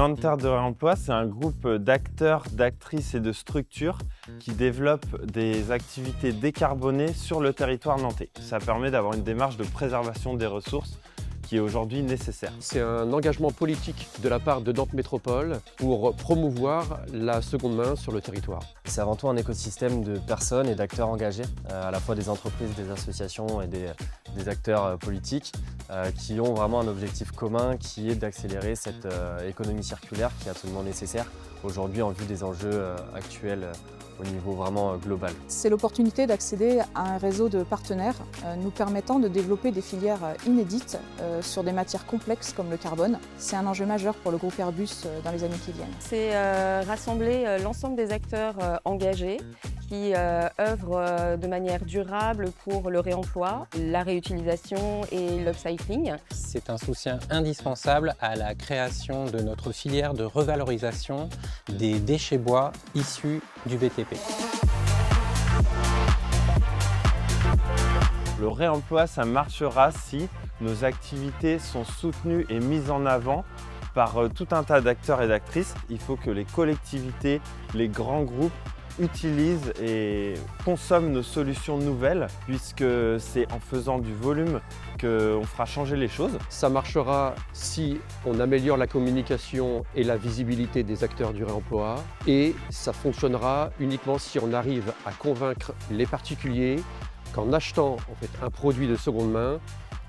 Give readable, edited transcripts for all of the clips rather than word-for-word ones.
Nanterre de réemploi, c'est un groupe d'acteurs, d'actrices et de structures qui développent des activités décarbonées sur le territoire nantais. Ça permet d'avoir une démarche de préservation des ressources qui est aujourd'hui nécessaire. C'est un engagement politique de la part de Nantes Métropole pour promouvoir la seconde main sur le territoire. C'est avant tout un écosystème de personnes et d'acteurs engagés, à la fois des entreprises, des associations et des acteurs politiques qui ont vraiment un objectif commun qui est d'accélérer cette économie circulaire qui est absolument nécessaire aujourd'hui en vue des enjeux actuels au niveau vraiment global. C'est l'opportunité d'accéder à un réseau de partenaires nous permettant de développer des filières inédites sur des matières complexes comme le carbone. C'est un enjeu majeur pour le groupe Airbus dans les années qui viennent. C'est rassembler l'ensemble des acteurs engagés qui œuvrent de manière durable pour le réemploi, la réutilisation et l'upcycling. C'est un soutien indispensable à la création de notre filière de revalorisation des déchets bois issus du BTP. Le réemploi, ça marchera si nos activités sont soutenues et mises en avant par tout un tas d'acteurs et d'actrices. Il faut que les collectivités, les grands groupes utilisent et consomment nos solutions nouvelles, puisque c'est en faisant du volume qu'on fera changer les choses. Ça marchera si on améliore la communication et la visibilité des acteurs du réemploi, et ça fonctionnera uniquement si on arrive à convaincre les particuliers qu'en achetant un produit de seconde main,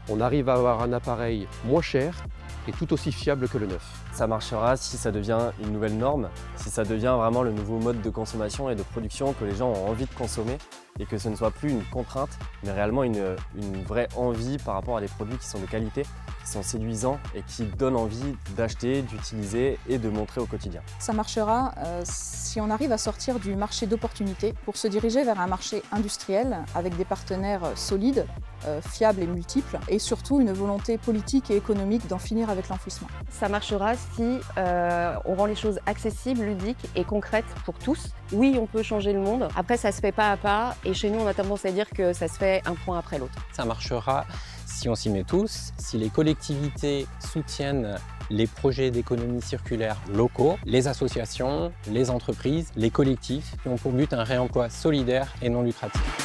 on arrive à avoir un appareil moins cher et tout aussi fiable que le neuf. Ça marchera si ça devient une nouvelle norme, si ça devient vraiment le nouveau mode de consommation et de production que les gens ont envie de consommer et que ce ne soit plus une contrainte, mais réellement une vraie envie par rapport à des produits qui sont de qualité, qui sont séduisants et qui donnent envie d'acheter, d'utiliser et de montrer au quotidien. Ça marchera si on arrive à sortir du marché d'opportunités pour se diriger vers un marché industriel avec des partenaires solides, fiables et multiples, et surtout une volonté politique et économique d'en finir avec l'enfouissement. Ça marchera si on rend les choses accessibles, ludiques et concrètes pour tous. Oui, on peut changer le monde. Après, ça se fait pas à pas, et chez nous, on a tendance à dire que ça se fait un point après l'autre. Ça marchera si on s'y met tous, si les collectivités soutiennent les projets d'économie circulaire locaux, les associations, les entreprises, les collectifs qui ont pour but un réemploi solidaire et non lucratif.